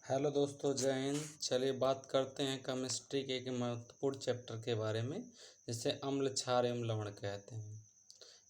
Hello दोस्तों, जय हिंद। चलिए बात करते हैं केमिस्ट्री के एक महत्वपूर्ण चैप्टर के बारे में, जिसे अम्ल, क्षार एवं लवण कहते हैं।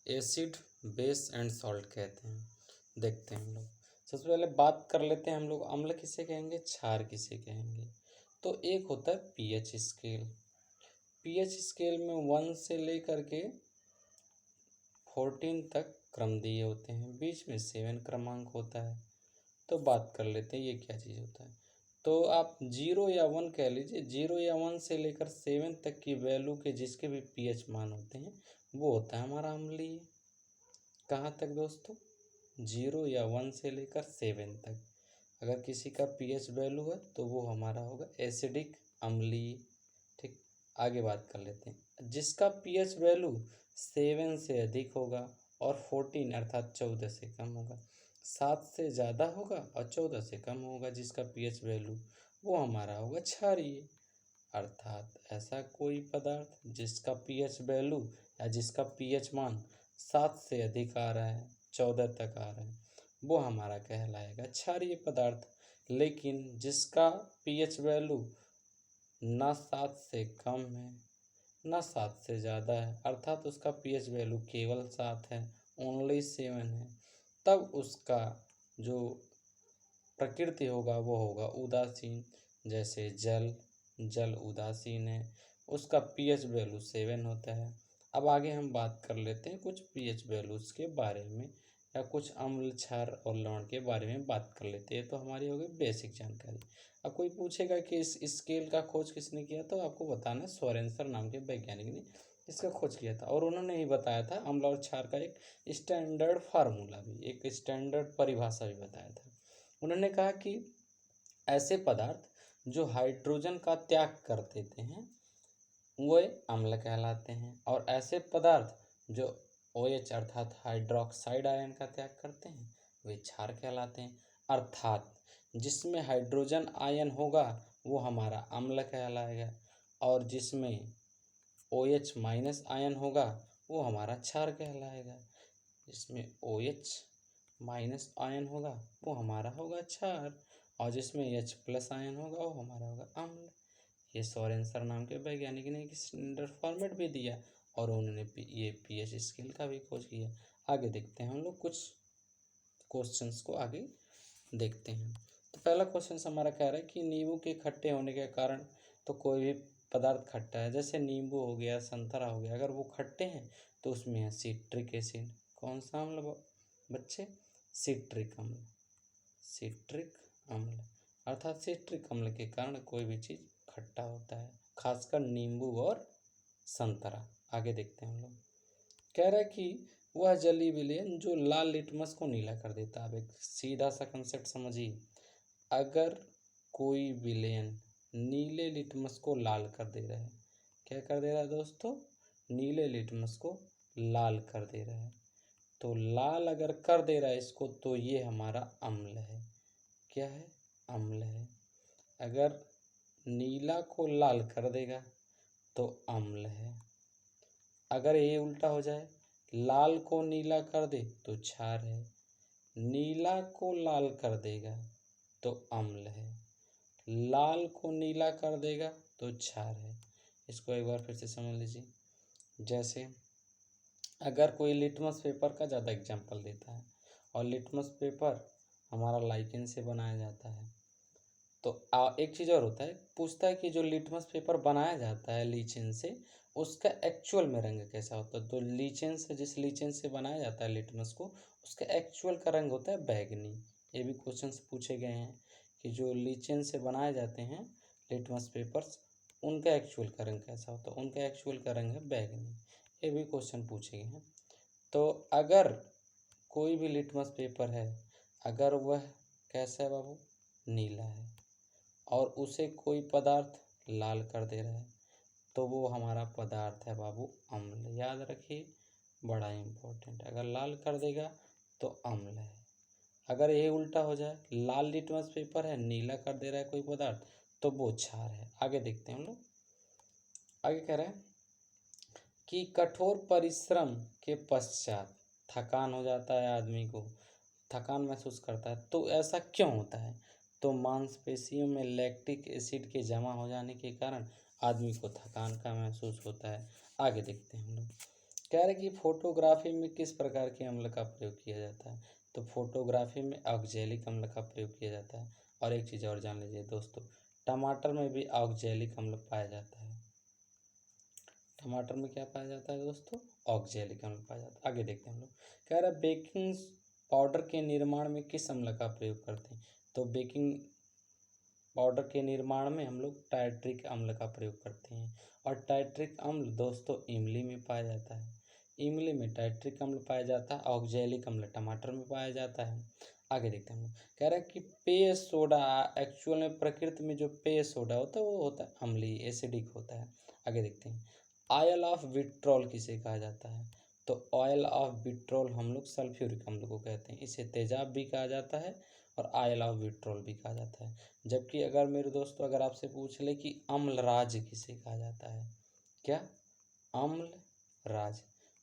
एसिड, बेस एंड सॉल्ट कहते हैं। देखते हैं हम लोग। सबसे पहले बात कर लेते हैं हम लोग, अम्ल किसे कहेंगे, क्षार किसे कहेंगे। तो एक होता है पीएच स्केल। पीएच स्केल में 1 से लेकर के 14 तक क्रम दिए होते हैं, बीच में 7 क्रमांक होता है। तो बात कर लेते हैं ये क्या चीज़ होता है। तो आप 0 या 1 कह लीजिए। 0 या 1 से लेकर 7 तक की वैल्यू के जिसके भी पीएच मान होते हैं वो होता है हमारा अम्लीय। कहाँ तक दोस्तों, 0 या 1 से लेकर 7 तक अगर किसी का पीएच वैल्यू है तो वो हमारा होगा एसिडिक, अम्लीय। ठीक, आगे बात कर लेते हैं। जिसका पीएच वैल्यू 7 से अधिक होगा और 14 अर्थात 14 से कम होगा, 7 से ज़्यादा होगा और 14 से कम होगा जिसका पीएच वैल्यू, वो हमारा होगा क्षारीय। अर्थात ऐसा कोई पदार्थ जिसका पीएच वैल्यू या जिसका पीएच मान 7 से अधिक आ रहा है, 14 तक आ रहा है, वो हमारा कहलाएगा क्षारीय पदार्थ। लेकिन जिसका पीएच वैल्यू ना 7 से कम है ना 7 से ज़्यादा है, अर्थात उसका पीएच वैल्यू केवल 7 है, ओनली 7 है, तब उसका जो प्रकृति होगा वो होगा उदासीन। जैसे जल उदासीन है, उसका पीएच वैल्यू 7 होता है। अब आगे हम बात कर लेते हैं कुछ पीएच वैल्यूज़ के बारे में, या कुछ अम्ल, क्षार और लवण के बारे में बात कर लेते हैं। तो हमारी हो गई बेसिक जानकारी। अब कोई पूछेगा कि इस स्केल का खोज किसने किया, तो आपको बताना है सोरेनसर नाम के वैज्ञानिक ने इसका खोज किया था। और उन्होंने ही बताया था अम्ल और क्षार का एक स्टैंडर्ड फार्मूला भी, एक स्टैंडर्ड परिभाषा भी बताया था। उन्होंने कहा कि ऐसे पदार्थ जो हाइड्रोजन का त्याग कर देते हैं वे अम्ल कहलाते हैं, और ऐसे पदार्थ जो OH अर्थात हाइड्रोक्साइड आयन का त्याग करते हैं वे क्षार कहलाते हैं। अर्थात जिसमें हाइड्रोजन आयन होगा वो हमारा अम्ल कहलाएगा, और जिसमें OH माइनस आयन होगा वो हमारा क्षार कहलाएगा। जिसमें OH माइनस आयन होगा वो हमारा होगा क्षार, और जिसमें H प्लस आयन होगा वो हमारा होगा अम्ल। ये सोरेनसर नाम के वैज्ञानिक ने एक स्टैंडर्ड फॉर्मेट भी दिया, और उन्होंने ये पीएच स्केल का भी खोज किया। आगे देखते हैं हम लोग कुछ क्वेश्चंस को, आगे देखते हैं। तो पहला क्वेश्चन हमारा कह रहा है कि नींबू के खट्टे होने के कारण, तो कोई भी पदार्थ खट्टा है, जैसे नींबू हो गया, संतरा हो गया, अगर वो खट्टे हैं तो उसमें है सिट्रिक एसिड। कौन सा अम्ल बच्चे, सिट्रिक अम्ल। सिट्रिक अम्ल अर्थात सिट्रिक अम्ल के कारण कोई भी चीज़ खट्टा होता है, खासकर नींबू और संतरा। आगे देखते हैं हम लोग। कह रहा है कि वह जलीय विलयन जो लाल लिटमस को नीला कर देता है। अब एक सीधा सा कंसेप्ट समझिए, अगर कोई विलयन नीले लिटमस को लाल कर दे रहा है, क्या कर दे रहा है दोस्तों, नीले लिटमस को लाल कर दे रहा है, तो लाल अगर कर दे रहा है इसको तो ये हमारा अम्ल है। क्या है, अम्ल है। अगर नीला को लाल कर देगा तो अम्ल है। अगर ये उल्टा हो जाए, लाल को नीला कर दे तो क्षार है, नीला को लाल कर देगा तो अम्ल है, लाल को नीला कर देगा तो क्षार है। इसको एक बार फिर से समझ लीजिए। जैसे अगर कोई लिटमस पेपर का ज़्यादा एग्जाम्पल देता है, और लिटमस पेपर हमारा लाइकेन से बनाया जाता है, तो एक चीज़ और होता है, पूछता है कि जो लिटमस पेपर बनाया जाता है लीचेन से, उसका एक्चुअल में रंग कैसा होता है। तो लीचेन से, जिस लीचेन से बनाया जाता है लिटमस को, उसका एक्चुअल का रंग होता है बैगनी। ये भी क्वेश्चंस पूछे गए हैं कि जो लीचेन से बनाए जाते हैं लिटमस पेपर्स, उनका एक्चुअल का रंग कैसा होता है। उनका एक्चुअल का रंग है बैगनी। ये भी क्वेश्चन पूछे गए हैं। तो अगर कोई भी लिटमस पेपर है, अगर वह कैसा है बाबू, नीला है, और उसे कोई पदार्थ लाल कर दे रहा है, तो वो हमारा पदार्थ है बाबू अम्ल। याद रखिए, बड़ा इम्पोर्टेंट। अगर लाल कर देगा तो अम्ल है। अगर ये उल्टा हो जाए, लाल लिटमस पेपर है, नीला कर दे रहा है कोई पदार्थ, तो वो क्षार है। आगे देखते हैं हम लोग। आगे कह रहे हैं कि कठोर परिश्रम के पश्चात थकान हो जाता है, आदमी को थकान महसूस करता है, तो ऐसा क्यों होता है। तो तो मांसपेशियों में लैक्टिक एसिड के जमा हो जाने के कारण आदमी को थकान का महसूस होता है। आगे देखते हैं हम लोग। कह रहे कि फोटोग्राफी में किस प्रकार के अम्ल का प्रयोग किया जाता है। तो फोटोग्राफी में ऑक्जेलिक अम्ल का प्रयोग किया जाता है। और एक चीज़ और जान लीजिए दोस्तों, टमाटर में भी ऑक्जेलिक अम्ल पाया जाता है। टमाटर में क्या पाया जाता है दोस्तों? ऑक्जेलिक अम्ल पाया जाता है। आगे देखते हैं हम लोग। कह रहा है बेकिंग पाउडर के निर्माण में किस अम्ल का प्रयोग करते हैं। तो बेकिंग पाउडर के निर्माण में हम लोग टाइट्रिक अम्ल का प्रयोग करते हैं। और टाइट्रिक अम्ल दोस्तों इमली में पाया जाता है। इमली में टाइट्रिक अम्ल पाया जाता है। ऑक्जेलिक अम्ल टमाटर में पाया जाता है। आगे देखते हैं हम लोग। कह रहा है कि पेय सोडा, एक्चुअल में प्रकृति में जो पेय सोडा होता है वो होता है अम्लीय, एसिडिक होता है। आगे देखते हैं। ऑयल ऑफ विट्रॉल किसे कहा जाता है। तो ऑयल ऑफ विट्रॉल हम लोग सल्फ्यूरिक अम्ल को कहते हैं। इसे तेजाब भी कहा जाता है और ऑयल ऑफ विट्रॉल भी कहा जाता है। जबकि अगर मेरे दोस्तों अगर आपसे पूछ ले कि अम्लराज किसे कहा जाता है, क्या? अम्लराज।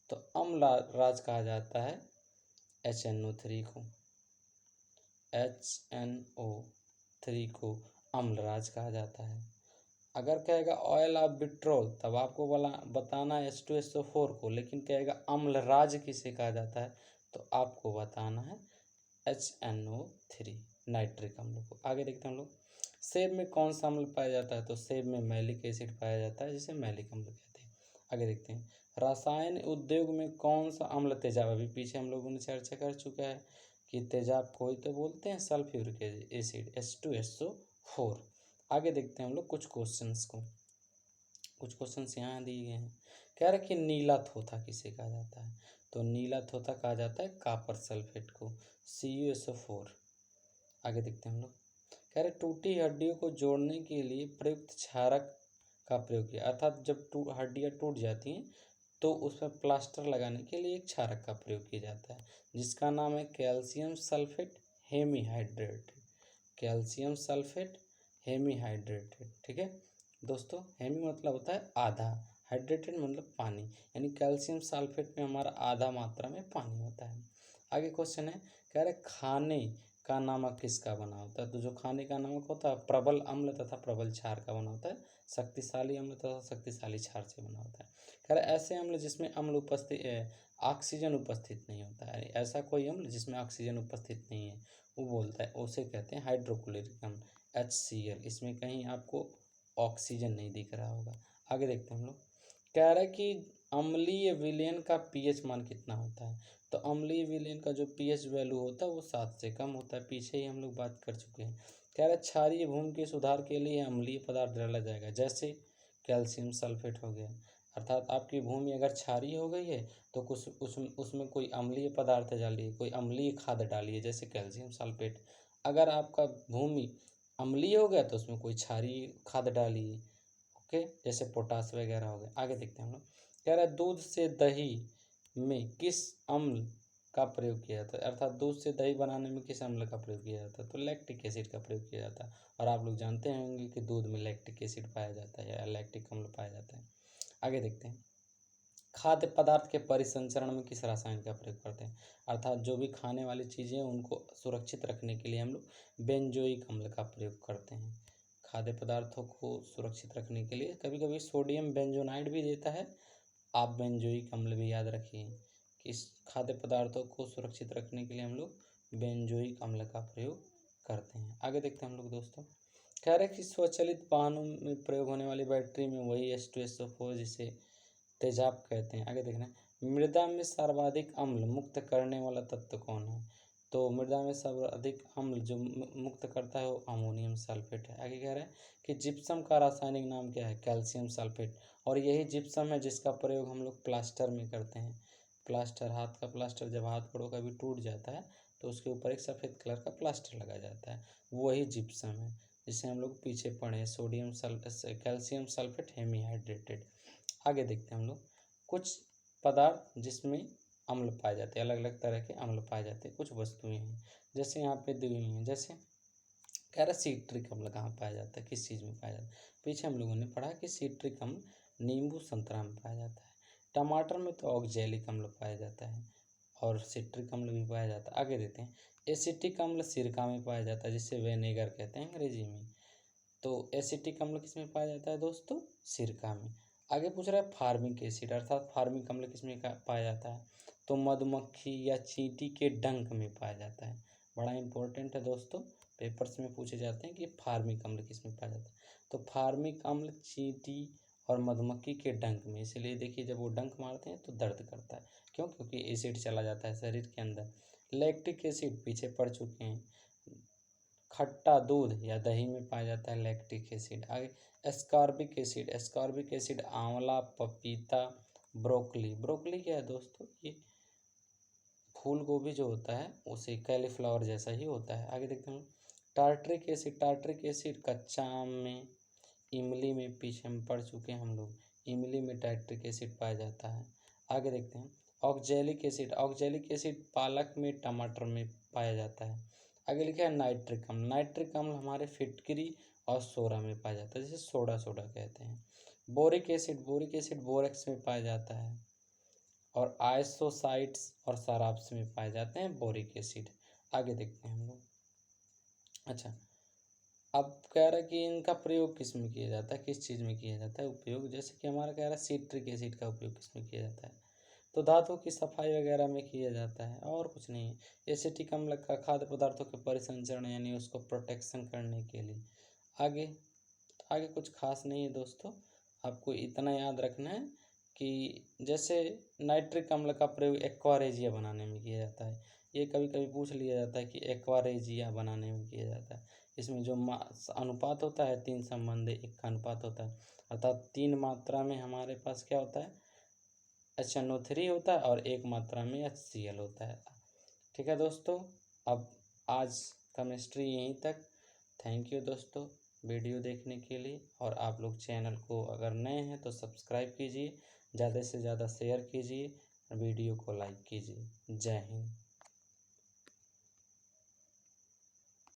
तो अम्लराज कहा जाता है HNO3 को। HNO3 को अम्लराज कहा जाता है। अगर कहेगा ऑयल ऑफ विट्रॉल तब आपको बताना है H2SO4 को, लेकिन कहेगा अम्लराज किसे कहा जाता है तो आपको बताना है HNO3 नाइट्रिक अम्ल को। आगे देखते हैं हम लोग। सेब में कौन सा अम्ल पाया जाता है। तो सेब में मैलिक एसिड पाया जाता है, जिसे मैलिक अम्ल कहते हैं। आगे देखते हैं। रसायन उद्योग में कौन सा अम्ल तेजाब, अभी पीछे हम लोगों ने चर्चा कर चुका है कि तेजाब को ही तो बोलते हैं सल्फ्यूरिक एसिड H2SO4। आगे देखते हैं हम लोग कुछ क्वेश्चंस को। कुछ क्वेश्चंस यहाँ दिए गए हैं। कह रहे कि नीला थोथा किसे कहा जाता है। तो नीला थोथा कहा जाता है कॉपर सल्फेट को, CuSO4। आगे देखते हैं हम लोग। कह रहे टूटी हड्डियों को जोड़ने के लिए प्रयुक्त क्षारक का प्रयोग किया, अर्थात जब हड्डियाँ टूट जाती हैं तो उसमें प्लास्टर लगाने के लिए एक क्षारक का प्रयोग किया जाता है, जिसका नाम है calcium sulphate hemihydrate. Calcium sulphate hemihydrated. ठीक है दोस्तों, हेमी मतलब होता है आधा, हाइड्रेटेड मतलब पानी, यानी कैल्शियम सल्फेट में हमारा आधा मात्रा में पानी होता है। आगे क्वेश्चन है, कह रहे खाने का नमक किसका बना होता है। तो जो खाने का नमक होता है प्रबल अम्ल तथा प्रबल क्षार का बना होता है, शक्तिशाली अम्ल तथा शक्तिशाली क्षार से बना होता है। कह रहे ऐसे अम्ल जिसमें अम्ल उपस्थित ऑक्सीजन उपस्थित नहीं होता है, ऐसा कोई अम्ल जिसमें ऑक्सीजन उपस्थित नहीं है वो बोलता है, उसे कहते हैं हाइड्रोक्लोरिक अम्ल HCl। इसमें कहीं आपको ऑक्सीजन नहीं दिख रहा होगा। आगे देखते हैं हम लोग। कह रहा है कि अम्लीय विलयन का pH मान कितना होता है। तो अम्लीय विलयन का जो pH वैल्यू होता है वो 7 से कम होता है, पीछे ही हम लोग बात कर चुके हैं। कह रहा है क्षारीय भूमि के सुधार के लिए अम्लीय पदार्थ डाला जाएगा, जैसे कैल्शियम सल्फेट हो गया। अर्थात आपकी भूमि अगर क्षारीय हो गई है तो कुछ उसमें कोई अम्लीय पदार्थ डालिए, कोई अम्लीय खाद डालिए, जैसे कैल्शियम सल्फेट। अगर आपका भूमि अम्लीय हो गया तो उसमें कोई क्षारीय खाद डालिए, ओके, जैसे पोटास वगैरह हो गया। आगे देखते हैं हम लोग। कह रहा है दूध से दही में किस अम्ल का प्रयोग किया जाता है, अर्थात दूध से दही बनाने में किस अम्ल का प्रयोग किया जाता है। तो लैक्टिक एसिड का प्रयोग किया जाता है। और आप लोग जानते होंगे कि दूध में लैक्टिक एसिड पाया जाता है या लैक्टिक अम्ल पाया जाता है। आगे देखते हैं। खाद्य पदार्थ के परिसंचरण में किस रसायन का प्रयोग करते हैं, अर्थात जो भी खाने वाली चीज़ें हैं उनको सुरक्षित रखने के लिए हम लोग बेंजोइक अम्ल का प्रयोग करते हैं। खाद्य पदार्थों को सुरक्षित रखने के लिए कभी कभी सोडियम बेंजोनाइड भी देता है, आप बेंजोइक अम्ल भी याद रखिए कि इस खाद्य पदार्थों को सुरक्षित रखने के लिए हम लोग बेंजोइक अम्ल का प्रयोग करते हैं। आगे देखते हैं हम लोग दोस्तों। कह रहे कि स्वचालित वाहनों में प्रयोग होने वाली बैटरी में वही H2SO4 जिसे तेजाब कहते हैं। आगे देखना, मृदा में सर्वाधिक अम्ल मुक्त करने वाला तत्व कौन है। तो मृदा में सर्वाधिक अम्ल जो मुक्त करता है वो अमोनियम सल्फेट है। आगे कह रहे हैं कि जिप्सम का रासायनिक नाम क्या है, कैल्शियम सल्फेट। और यही जिप्सम है जिसका प्रयोग हम लोग प्लास्टर में करते हैं। प्लास्टर, हाथ का प्लास्टर, जब हाथ गोड़ों का भी टूट जाता है तो उसके ऊपर एक सफ़ेद कलर का प्लास्टर लगा जाता है, वही जिप्सम है, जिसे हम लोग पीछे पढ़े कैल्शियम सल्फेट हेमीहाइड्रेटेड। आगे देखते हैं हम लोग। कुछ पदार्थ जिसमें अम्ल पाए जाते हैं, अलग अलग तरह के अम्ल पाए जाते हैं, कुछ वस्तुएं हैं जैसे यहाँ पे दी हुई हैं। जैसे कह रहा सिट्रिक अम्ल कहाँ पाया जाता है, किस चीज़ में पाया जाता है। पीछे हम लोगों ने पढ़ा कि सिट्रिक अम्ल नींबू संतरा में पाया जाता है। टमाटर में तो ऑक्जेलिक अम्ल पाया जाता है। और सिट्रिक अम्ल भी पाया जाता है। आगे देते हैं, एसिटिक अम्ल सिरका में पाया जाता है जिसे विनेगर कहते हैं अंग्रेजी में। तो एसिटिक अम्ल किस में पाया जाता है दोस्तों? सिरका में। आगे पूछ रहा है फार्मिक एसिड अर्थात फार्मिक अम्ल किस में पाया जाता है? तो मधुमक्खी या चींटी के डंक में पाया जाता है। बड़ा इंपॉर्टेंट है दोस्तों, पेपर्स में पूछे जाते हैं कि फार्मिक अम्ल किस में पाया जाता है। तो फार्मिक अम्ल चींटी और मधुमक्खी के डंक में, इसलिए देखिए जब वो डंक मारते हैं तो दर्द करता है। क्यों? क्योंकि एसिड चला जाता है शरीर के अंदर। लैक्टिक एसिड पीछे पड़ चुके हैं, खट्टा दूध या दही में पाया जाता है लैक्टिक एसिड। आगे एस्कॉर्बिक एसिड, एस्कॉर्बिक एसिड आंवला, पपीता, ब्रोकली। ब्रोकली क्या है दोस्तों? ये फूल गोभी जो होता है उसे कैलीफ्लावर जैसा ही होता है। आगे देखते हैं, टार्ट्रिक एसिड, टार्ट्रिक एसिड कच्चा आम में, इमली में, पीछे हम पढ़ चुके हैं हम लोग, इमली में टार्ट्रिक एसिड पाया जाता है। आगे देखते हैं, ऑक्जेलिक एसिड, ऑक्जेलिक एसिड पालक में, टमाटर में पाया जाता है। आगे लिखा है नाइट्रिक अम्ल, नाइट्रिक अम्ल हमारे फिटकरी और सोडा में पाया जाता है, जिसे सोडा सोडा कहते हैं। Boric acid, boric acid borax में पाया जाता है। और आइसोसाइट्स और शराब्स में पाए जाते हैं बोरिक एसिड। आगे देखते हैं हम लोग। अच्छा, अब कह रहा है कि इनका प्रयोग किस में किया जाता है, किस चीज़ में किया जाता है उपयोग? जैसे कि हमारा कह रहा है सिट्रिक एसिड का उपयोग किस में किया जाता है? तो धातु की सफाई वगैरह में किया जाता है और कुछ नहीं है। एसिटिक अम्ल का खाद्य पदार्थों के परिसंचरण यानी उसको प्रोटेक्शन करने के लिए। आगे आगे कुछ खास नहीं है दोस्तों, आपको इतना याद रखना है कि जैसे नाइट्रिक अम्ल का प्रयोग एक्वारेजिया बनाने में किया जाता है। ये कभी कभी पूछ लिया जाता है कि एक्वारेजिया बनाने में किया जाता है। इसमें जो अनुपात होता है 3:1 का अनुपात होता है, अर्थात 3 मात्रा में हमारे पास क्या होता है? HNO3 होता है और 1 मात्रा में HCl होता है। ठीक है दोस्तों, अब आज केमिस्ट्री यहीं तक। थैंक यू दोस्तों वीडियो देखने के लिए। और आप लोग चैनल को अगर नए हैं तो सब्सक्राइब कीजिए, ज़्यादा से ज़्यादा शेयर कीजिए, वीडियो को लाइक कीजिए। जय हिंद।